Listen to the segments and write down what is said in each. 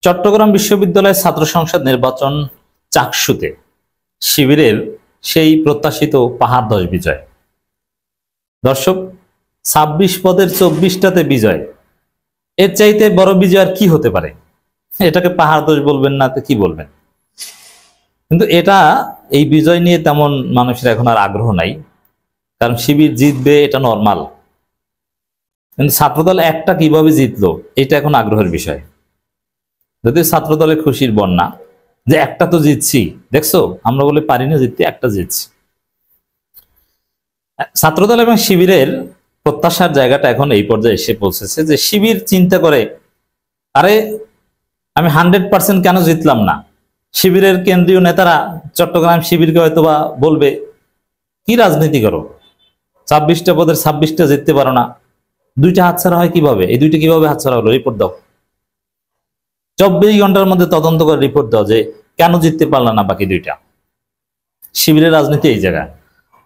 চট্টগ্রাম বিশ্ববিদ্যালয়ের ছাত্র সংসদ নির্বাচন চাকসুতে শিবিরের সেই প্রত্যাশিত পাহাড় 10 বিজয়। দর্শক, 26 পদের 24টাতে বিজয়, এর চাইতে বড় বিজয় আর কি হতে পারে? এটাকে পাহাড় 10 বলবেন না তো কি বলবেন? কিন্তু এই বিজয় নিয়ে তেমন মানুষের এখন আর আগ্রহ নাই, কারণ শিবির জিতবে এটা নর্মাল। কিন্তু ছাত্রদল একটা কিভাবে জিতলো এটা এখন আগ্রহের বিষয়। যদি ছাত্রদলের খুশির বন্যা যে একটা তো জিতছি, দেখছো আমরা বলে পারিনি জিততে, একটা জিতছি। ছাত্রদল এবং শিবিরের প্রত্যাশার জায়গাটা এখন এই পর্যায়ে এসে পৌঁছেছে যে শিবির চিন্তা করে, আরে আমি 100% কেন জিতলাম না? শিবিরের কেন্দ্রীয় নেতারা চট্টগ্রাম শিবিরকে হয়তোবা বলবে, কি রাজনীতি করো, 26টা পদের 26টা জিততে পারো না, 2টা হাতছাড়া হয় কিভাবে? এই 2টা কিভাবে হাতছাড়া হলো? রিপোর্ট দাও, 24 ঘন্টার মধ্যে তদন্ত করে রিপোর্ট দাও যে কেন জিততে পারল না বাকি 2টা। শিবিরের রাজনীতি এই জায়গায়।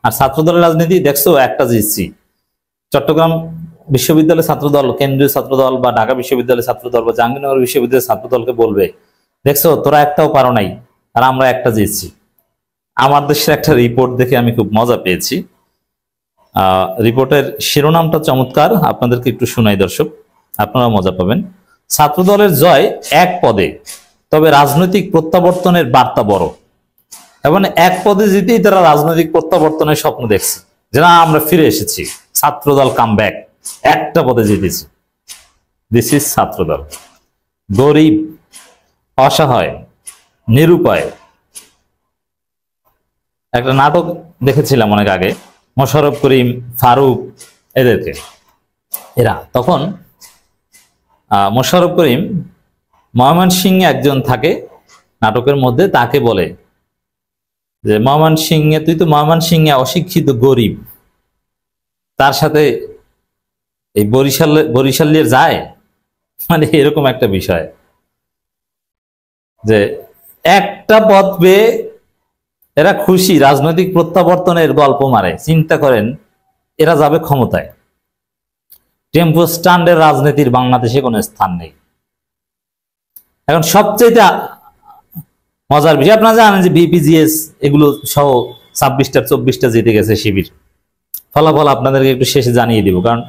আর ছাত্রদলের রাজনীতি দেখছো, একটা জিতছি। চট্টগ্রাম বিশ্ববিদ্যালয় ছাত্রদল, কেন্দ্রীয় ছাত্রদল বা ঢাকা বিশ্ববিদ্যালয় ছাত্রদল বা জাহাঙ্গীরনগর বিশ্ববিদ্যালয় ছাত্রদলকে বলবে, দেখছো তোরা একটাও পারো নাই আর আমরা একটা জিতছি। আমার দেশের একটা রিপোর্ট দেখে আমি খুব মজা পেয়েছি। রিপোর্টের শিরোনামটা চমৎকার, আপনাদেরকে একটু শোনাই দর্শক, আপনারা মজা পাবেন। ছাত্রদলের জয় 1 পদে, তবে রাজনৈতিক প্রত্যাবর্তনের বার্তা বড়। এবং 1 পদে জিতেই তারা রাজনৈতিক প্রত্যাবর্তনের স্বপ্ন দেখছে, যে না আমরা ফিরে এসেছি, ছাত্রদল কাম ব্যাক, একটা পদে জিতেছি। দিস ইজ ছাত্রদল। গরিব, অসহায়, নিরুপায়। একটা নাটক দেখেছিলাম অনেক আগে, মোশাররফ করিম, ফারুক, এরা তখন মোশাররফ করিম ময়মনসিংহে একজন থাকে নাটকের মধ্যে, তাকে বলে যে ময়মনসিংহে, তুই তো ময়মনসিংহে অশিক্ষিত গরিব, তার সাথে এই বরিশালের যায়, মানে এরকম একটা বিষয় যে একটা পদ পেয়ে এরা খুশি, রাজনৈতিক প্রত্যাবর্তনের গল্প মারে। চিন্তা করেন, এরা যাবে ক্ষমতায়। টেম্পো স্ট্যান্ডের রাজনীতির বাংলাদেশে কোনো স্থান নেই। এখন সবচেয়ে মজার বিষয়, আপনারা জানেন যে বিপিজিএস এগুলো সহ 26টা 24টা জিতে গেছে শিবির। ফলাফল আপনাদেরকে একটু শেষে জানিয়ে দিব, কারণ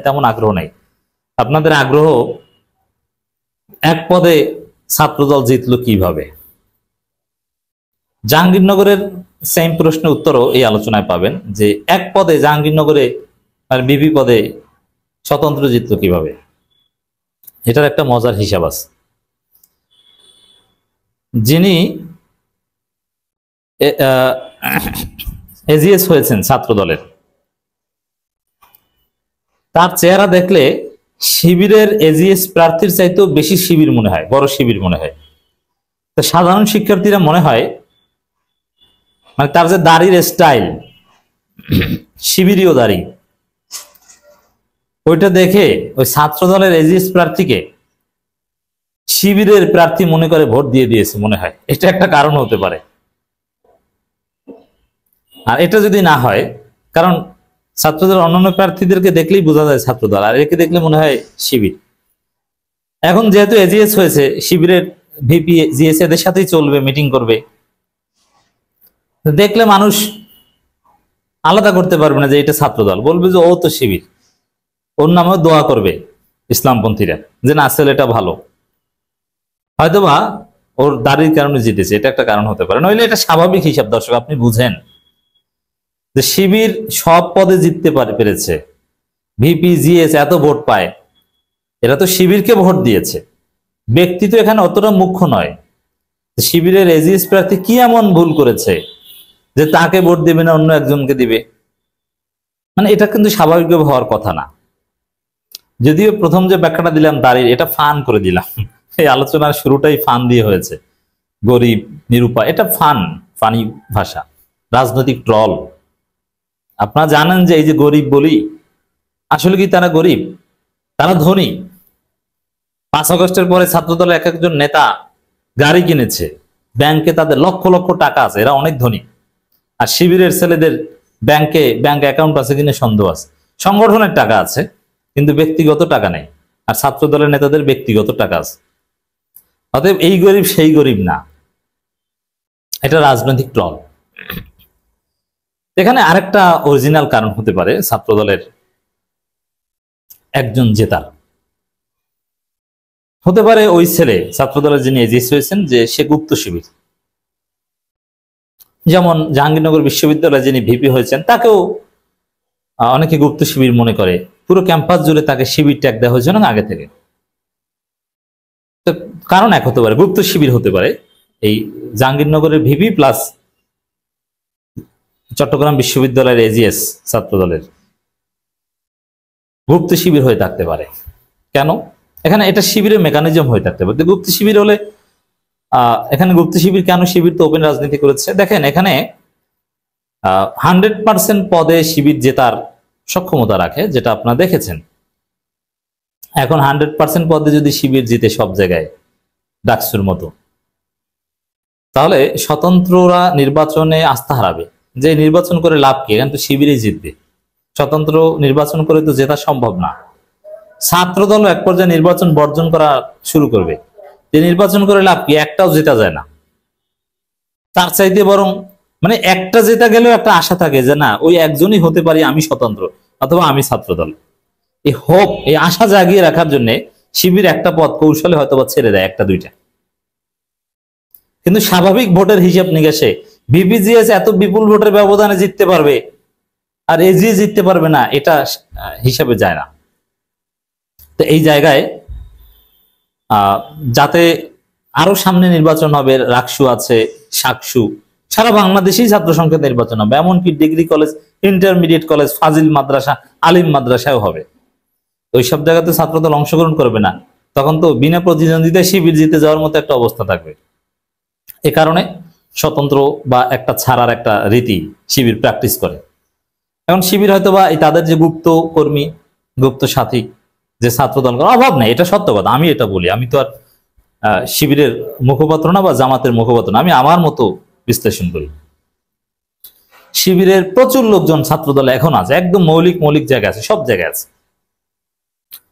তেমন আগ্রহ নেই। আপনাদের আগ্রহ 1 পদে ছাত্রদল জিতলো কিভাবে। জাহাঙ্গীরনগরের সেম প্রশ্নের উত্তরও এই আলোচনায় পাবেন, যে 1 পদে জাহাঙ্গীরনগরে আর বিপি পদে স্বতন্ত্র জিতলো কিভাবে। এটার একটা মজার হিসাব আছে। যিনি এজিএস হয়েছেন ছাত্রদলের, তার চেহারা দেখলে শিবিরের এজিএস প্রার্থীর চাইতেও বেশি শিবির মনে হয়, বড় শিবির মনে হয়। তো সাধারণ শিক্ষার্থীরা মনে হয়, মানে তার যে দাড়ির স্টাইল, শিবিরীয় দাড়ি, ওইটা দেখে ওই ছাত্রদলের এজিএস প্রার্থীকে শিবিরের প্রার্থী মনে করে ভোট দিয়ে দিয়েছে মনে হয়। এটা একটা কারণ হতে পারে। আর এটা যদি না হয়, কারণ ছাত্রদল অন্যান্য প্রার্থীদেরকে দেখলেই বোঝা যায় ছাত্রদল, আর একে দেখলে মনে হয় শিবির। এখন যেহেতু এজিএস হয়েছে, শিবিরের ভিপি জিএস এদের সাথেই চলবে, মিটিং করবে, দেখলে মানুষ আলাদা করতে পারবে না যে এটা ছাত্রদল, বলবে যে ও তো শিবির। ওর নামেও দোয়া করবে ইসলামপন্থীরা যে না, ছেলেটা ভালো, হয়তোবা ওর দাড়ির কারণে জিতেছে, এটা একটা কারণ হতে পারে। নইলে এটা স্বাভাবিক হিসাব। দর্শক, আপনি বুঝেন যে শিবির সব পদে জিততে পেরেছে, ভিপি জিএস এত ভোট পায়, এরা তো শিবিরকে ভোট দিয়েছে। ব্যক্তি তো এখানে অতটা মুখ্য নয়। শিবিরের এজিএস প্রার্থী কি এমন ভুল করেছে যে তাকে ভোট দেবে না, অন্য একজনকে দিবে? মানে এটা কিন্তু স্বাভাবিকভাবে হওয়ার কথা না। যদিও প্রথম যে ব্যাখ্যাটা দিলাম দাঁড়িয়ে, এটা ফান করে দিলাম। এই আলোচনার শুরুটাই ফান দিয়ে হয়েছে। গরিব, নিরুপায়, এটা ফানি ভাষা, রাজনৈতিক ট্রল। আপনারা জানেন যে এই যে গরিব বলি, আসলে কি তারা গরিব? তারা ধনী। 5 আগস্টের পরে ছাত্রদলের এক একজন নেতা গাড়ি কিনেছে, ব্যাংকে তাদের লক্ষ লক্ষ টাকা আছে, এরা অনেক ধনী। আর শিবিরের ছেলেদের ব্যাংক অ্যাকাউন্ট আছে কিনা সন্দেহ আছে। সংগঠনের টাকা আছে কিন্তু ব্যক্তিগত টাকা নেই। আর ছাত্রদলের নেতাদের ব্যক্তিগত টাকা আছে। অতএব এই গরিব সেই গরিব না, এটা রাজনৈতিক ট্রল। এখানে আরেকটা অরিজিনাল কারণ হতে পারে ছাত্রদলের একজন জেতার, হতে পারে ওই ছেলে ছাত্রদলের যিনি এজিএস হয়েছেন যে সে গুপ্ত শিবির। যেমন জাহাঙ্গীরনগর বিশ্ববিদ্যালয়ে যিনি ভিপি হয়েছেন তাকেও অনেকে গুপ্ত শিবির মনে করে, পুরো ক্যাম্পাস জুড়ে তাকে শিবির ট্যাগ দেওয়া হয়েছে না আগে থেকে। তো কারণ এক হতে পারে, গুপ্ত শিবির হতে পারে এই জাহাঙ্গীরনগরের ভিপি প্লাস চট্টগ্রাম বিশ্ববিদ্যালয়ের এজিএস ছাত্রদলের গুপ্ত শিবির হয়ে থাকতে পারে। কেন? এখানে এটা শিবিরের মেকানিজম হয়ে থাকতে পারে। গুপ্ত শিবির হলে এখানে গুপ্ত শিবির কেন? শিবির তো ওপেন রাজনীতি করেছে। দেখেন এখানে 100% পদে শিবির জেতার সক্ষমতা রাখে, যেটা আপনারা দেখেছেন। এখন 100% পদে যদি শিবির জিতে সব জায়গায় ডাকসুর মতো, তাহলে স্বতন্ত্ররা নির্বাচনে আস্থা হারাবে। যে নির্বাচন করে লাভ কি? এখানে তো শিবিরই জিতবে, স্বতন্ত্র নির্বাচন করে তো জেতা সম্ভব না। ছাত্রদল এক পর্যায়ে নির্বাচন বর্জন করা শুরু করবে। যে নির্বাচন করে লাভ কি? একটাও জেতা যায় না। তার চাইতে বরং মানে একটা জেতা গেলেও একটা আশা থাকে যে না, ওই একজনই হতে পারি আমি স্বতন্ত্র অথবা আমি ছাত্রদল। এই হোপ, এই আশা জাগিয়ে রাখার জন্য শিবির একটা পদ কৌশলে হয়তো বা ছেড়ে দেয়, একটা দুইটা। কিন্তু স্বাভাবিক ভোটের হিসাব নিকাশে বিপিজিএস এত বিপুল ভোটের ব্যবধানে জিততে পারবে আর এজিএ জিততে পারবে না, এটা হিসাবে যায় না। তো এই জায়গায় যাতে আরো সামনে নির্বাচন হবে, রাকসু আছে, সাকসু, সারা বাংলাদেশেই ছাত্র সংসদ নির্বাচন হবে, এমনকি ডিগ্রি কলেজ, ইন্টারমিডিয়েট কলেজ, ফাজিল মাদ্রাসা, আলিম মাদ্রাসাও হবে। ওইসব জায়গাতে ছাত্রদল অংশগ্রহণ করবে না, তখন তো বিনা প্রতিদ্বন্দ্বিতায় শিবির জিতে যাওয়ার মতো একটা অবস্থা থাকবে। এ কারণে স্বতন্ত্র বা একটা ছাড়ার একটা রীতি শিবির প্র্যাকটিস করে। এখন শিবির হয়তো বা তাদের যে গুপ্ত কর্মী, গুপ্ত সাথী, যে ছাত্রদল অভাব নেই, এটা সত্য কথা, আমি এটা বলি। আমি তো আর শিবিরের মুখপাত্র না বা জামাতের মুখপাত্র না, আমি আমার মতো বিশ্লেষণ করি। শিবিরের প্রচুর লোকজন ছাত্রদলে এখন আছে, একদম মৌলিক মৌলিক জায়গায় আছে, সব জায়গায় আছে।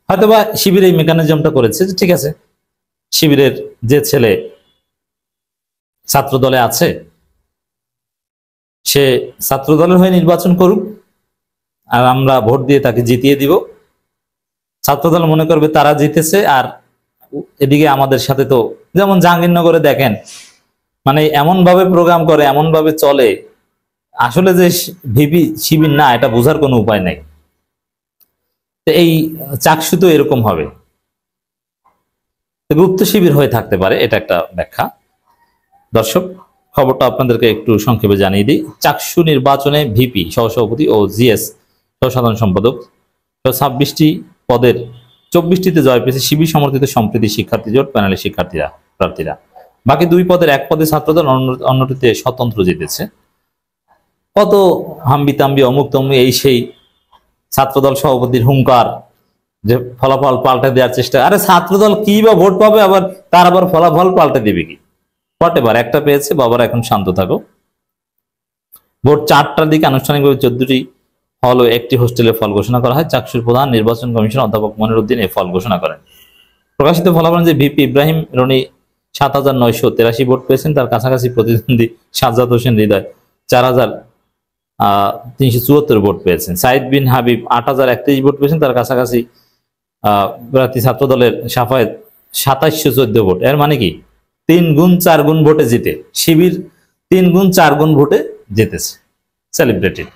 হয়তোবা শিবির এই মেকানিজমটা করেছে যে ঠিক আছে, শিবিরের যে ছেলে ছাত্রদলে আছে সে ছাত্রদলের হয়ে নির্বাচন করুক, আর আমরা ভোট দিয়ে তাকে জিতিয়ে দিব। ছাত্রদল মনে করবে তারা জিতেছে, আর এদিকে আমাদের সাথে তো, যেমন জাহাঙ্গীরনগরে দেখেন, মানে এমন ভাবে প্রোগ্রাম করে, এমন ভাবে চলে, আসলে যে ভিপি শিবির না এটা বোঝার কোনো উপায় নাই। তো এই চাকসু তো এরকম হবে, গুপ্ত শিবির হয়ে থাকতে পারে, এটা একটা ব্যাখ্যা। দর্শক, খবরটা আপনাদেরকে একটু সংক্ষেপে জানিয়ে দিই। চাকসু নির্বাচনে ভিপি, সহসভাপতি ও জিএস সাধারণ সম্পাদক 26টি পদের 24টিতে জয় পেয়েছে শিবির সমর্থিত সম্প্রীতি শিক্ষার্থী জোট প্যানেলের প্রার্থীরা। বাকি 2 পদের 1 পদে ছাত্রদল, অন্যটিতে স্বতন্ত্র জিতেছে। কত হাম্বিতাম্বি অমুক তমুক এই সেই, ছাত্রদল সভাপতির হুঙ্কার যে ফলাফল পাল্টে দেওয়ার চেষ্টা। আরে ছাত্রদল কি বা ভোট পাবে, আবার তার আবার ফলাফল পাল্টে দেবে কি? হোয়াটএভার, একটা পেয়েছে, বাবার এখন শান্ত থাকো। ভোট 4টার দিকে আনুষ্ঠানিকভাবে 14টি হল ও 1টি হোস্টেলের ফল ঘোষণা করা হয়। চাকসুর প্রধান নির্বাচন কমিশন অধ্যাপক মনিরুদ্দিন এই ফল ঘোষণা করেন। প্রকাশিত ফলাফল যে ভিপি ইব্রাহিম রনি 7,983 ভোট পেয়েছেন, তার কাছাকাছি প্রতিদ্বন্দ্বী সাজ্জাদ হোসেন হৃদয় 4,374 ভোট পেয়েছেন। সাইদ বিন হাবিব 8,031 ভোট পেয়েছেন, তার কাছাকাছি প্রার্থী ছাত্রদলের সাফায়েত 2,714 ভোট। এর মানে কি 3 গুণ 4 গুণ ভোটে জিতে শিবির 3 গুণ 4 গুণ ভোটে জিতেছে। সেলিব্রেটেড।